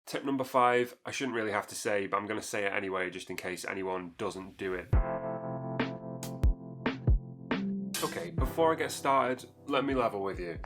Tip number 5, I shouldn't really have to say, but I'm going to say it anyway just in case anyone doesn't do it. Okay, before I get started, let me level with you.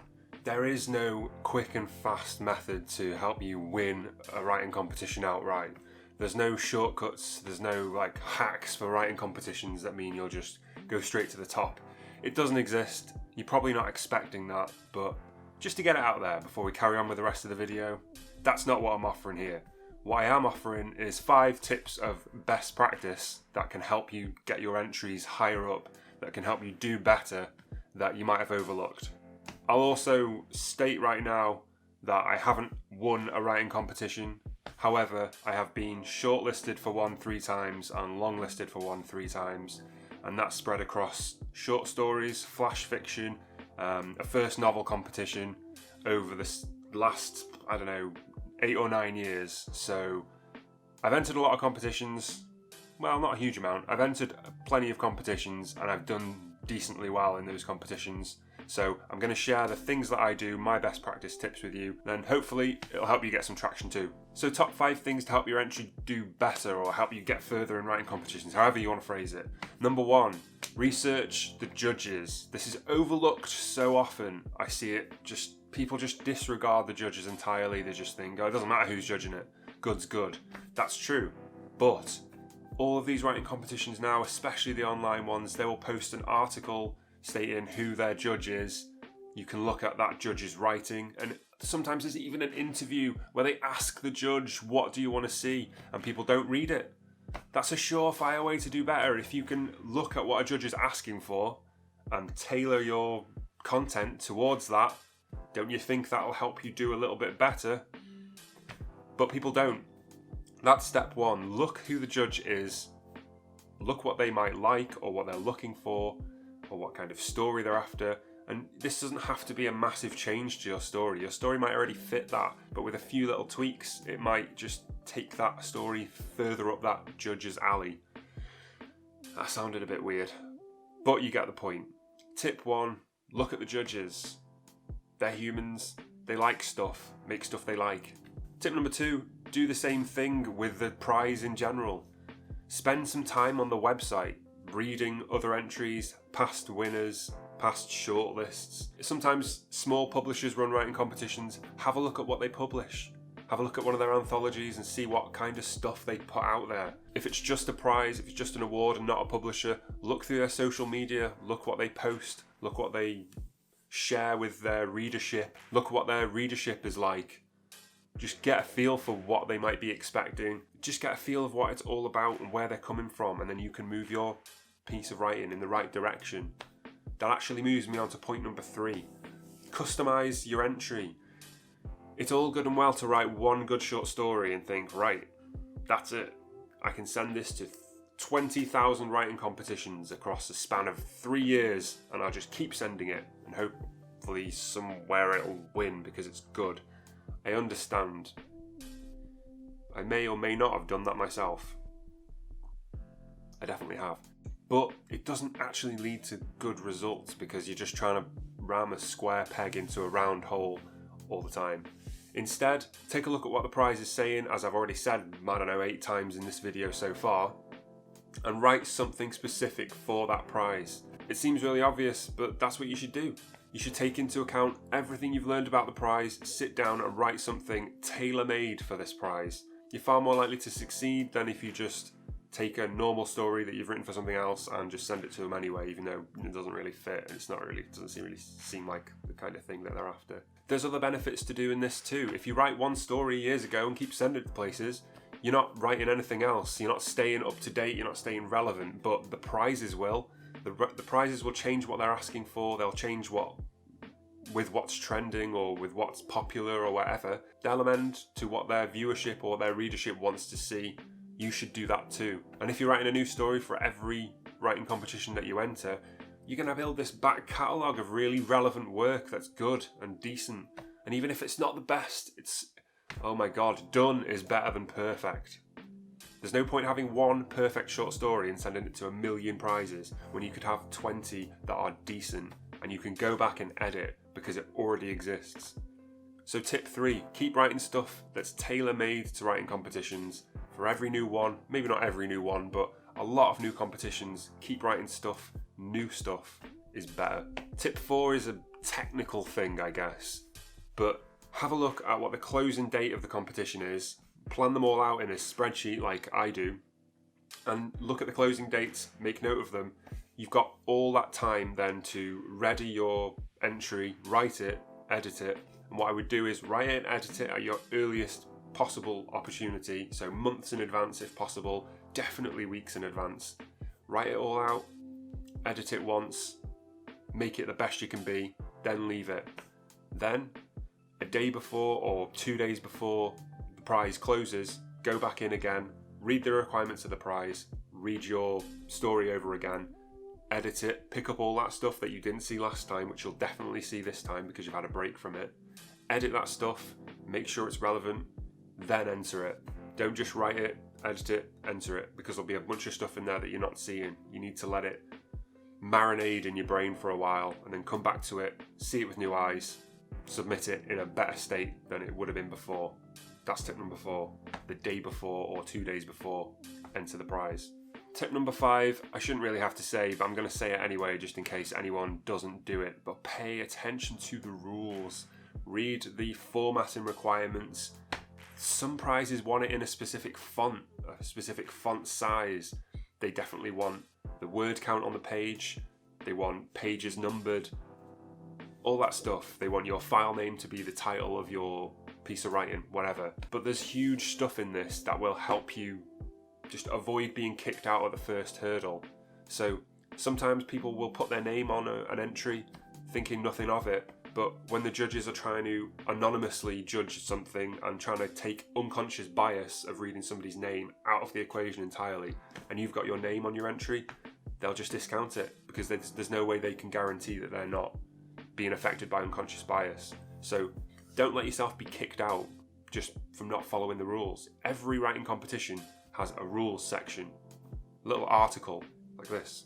There is no quick and fast method to help you win a writing competition outright. There's no shortcuts, there's no hacks for writing competitions that mean you'll just go straight to the top. It doesn't exist. You're probably not expecting that, but just to get it out there before we carry on with the rest of the video, that's not what I'm offering here. What I am offering is 5 tips of best practice that can help you get your entries higher up, that can help you do better, that you might have overlooked. I'll also state right now that I haven't won a writing competition. However, I have been shortlisted for one 3 times and longlisted for one 3 times, and that's spread across short stories, flash fiction, a first novel competition over the last, 8 or 9 years. So I've entered a lot of competitions. Well, not a huge amount. I've entered plenty of competitions and I've done decently well in those competitions. So I'm going to share the things that I do, my best practice tips with you, then hopefully it'll help you get some traction too. So top 5 things to help your entry do better or help you get further in writing competitions, however you want to phrase it. Number 1, research the judges. This is overlooked so often. I see it, people just disregard the judges entirely. They just think, oh, it doesn't matter who's judging it. Good's good. That's true. But all of these writing competitions now, especially the online ones, they will post an article stating who their judge is. You can look at that judge's writing, and sometimes there's even an interview where they ask the judge, what do you want to see? And people don't read it. That's a surefire way to do better. If you can look at what a judge is asking for and tailor your content towards that, don't you think that'll help you do a little bit better? But people don't. That's step 1. Look who the judge is. Look what they might like or what they're looking for, or what kind of story they're after. And this doesn't have to be a massive change to your story. Your story might already fit that, but with a few little tweaks, it might just take that story further up that judge's alley. That sounded a bit weird, but you get the point. Tip 1, look at the judges. They're humans, they like stuff, make stuff they like. Tip number 2, do the same thing with the prize in general. Spend some time on the website, reading other entries, past winners, past shortlists. Sometimes small publishers run writing competitions. Have a look at what they publish. Have a look at one of their anthologies and see what kind of stuff they put out there. If it's just a prize, if it's just an award and not a publisher, look through their social media, look what they post, look what they share with their readership, look what their readership is like. Just get a feel for what they might be expecting. Just get a feel of what it's all about and where they're coming from, and then you can move your piece of writing in the right direction. That actually moves me on to point number 3. Customize your entry. It's all good and well to write one good short story and think, right, that's it. I can send this to 20,000 writing competitions across the span of 3 years, and I'll just keep sending it, and hopefully somewhere it'll win because it's good. I understand. I may or may not have done that myself. I definitely have. But it doesn't actually lead to good results because you're just trying to ram a square peg into a round hole all the time. Instead, take a look at what the prize is saying, as I've already said, 8 times in this video so far, and write something specific for that prize. It seems really obvious, but that's what you should do. You should take into account everything you've learned about the prize, sit down and write something tailor-made for this prize. You're far more likely to succeed than if you just take a normal story that you've written for something else and just send it to them anyway, even though it doesn't really fit and it doesn't really seem like the kind of thing that they're after. There's other benefits to doing this too. If you write one story years ago and keep sending it to places, you're not writing anything else. You're not staying up to date, you're not staying relevant, but the prizes will. The prizes will change what they're asking for, they'll change with what's trending or with what's popular or whatever. They'll amend to what their viewership or their readership wants to see. You should do that too. And if you're writing a new story for every writing competition that you enter, you're going to build this back catalogue of really relevant work that's good and decent. And even if it's not the best, it's, oh my god, done is better than perfect. There's no point having one perfect short story and sending it to 1 million prizes when you could have 20 that are decent and you can go back and edit because it already exists. So tip 3, keep writing stuff that's tailor-made to writing competitions. For every new one, maybe not every new one, but a lot of new competitions, keep writing stuff. New stuff is better. Tip 4 is a technical thing, I guess, but have a look at what the closing date of the competition is, plan them all out in a spreadsheet like I do, and look at the closing dates, make note of them. You've got all that time then to ready your entry, write it, edit it, and what I would do is write it and edit it at your earliest possible opportunity, so months in advance if possible, definitely weeks in advance. Write it all out, edit it once, make it the best you can be, then leave it. Then, a day before or 2 days before the prize closes, go back in again, read the requirements of the prize, read your story over again, edit it, pick up all that stuff that you didn't see last time, which you'll definitely see this time because you've had a break from it. Edit that stuff, make sure it's relevant, then enter it. Don't just write it, edit it, enter it, because there'll be a bunch of stuff in there that you're not seeing. You need to let it marinate in your brain for a while and then come back to it, see it with new eyes, submit it in a better state than it would have been before. That's tip number 4. The day before or 2 days before, enter the prize. Tip number 5, I shouldn't really have to say, but I'm going to say it anyway just in case anyone doesn't do it, but pay attention to the rules. Read the formatting requirements. Some prizes want it in a specific font size. They definitely want the word count on the page. They want pages numbered. All that stuff. They want your file name to be the title of your piece of writing, whatever. But there's huge stuff in this that will help you just avoid being kicked out at the first hurdle. So sometimes people will put their name on an entry thinking nothing of it, but when the judges are trying to anonymously judge something and trying to take unconscious bias of reading somebody's name out of the equation entirely, and you've got your name on your entry, they'll just discount it because there's no way they can guarantee that they're not being affected by unconscious bias. So don't let yourself be kicked out just from not following the rules. Every writing competition has a rules section, a little article like this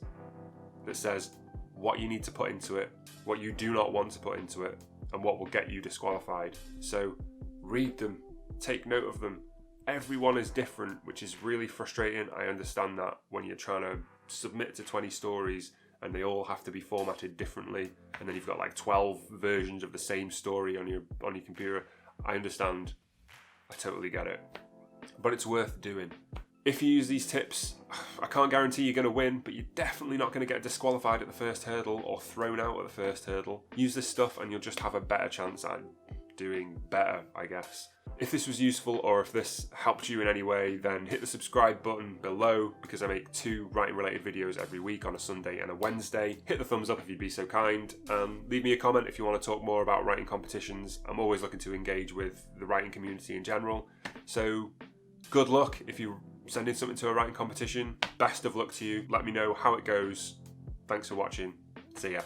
that says what you need to put into it, what you do not want to put into it, and what will get you disqualified. So read them, take note of them. Everyone is different, which is really frustrating. I understand that when you're trying to submit to 20 stories and they all have to be formatted differently, and then you've got like 12 versions of the same story on your computer. I understand. I totally get it. But it's worth doing. If you use these tips, I can't guarantee you're going to win, but you're definitely not going to get disqualified at the first hurdle or thrown out at the first hurdle. Use this stuff and you'll just have a better chance at doing better, I guess. If this was useful or if this helped you in any way, then hit the subscribe button below because I make 2 writing related videos every week on a Sunday and a Wednesday. Hit the thumbs up if you'd be so kind. Leave me a comment if you want to talk more about writing competitions. I'm always looking to engage with the writing community in general. So good luck if you're sending something to a writing competition. Best of luck to you. Let me know how it goes. Thanks for watching. See ya.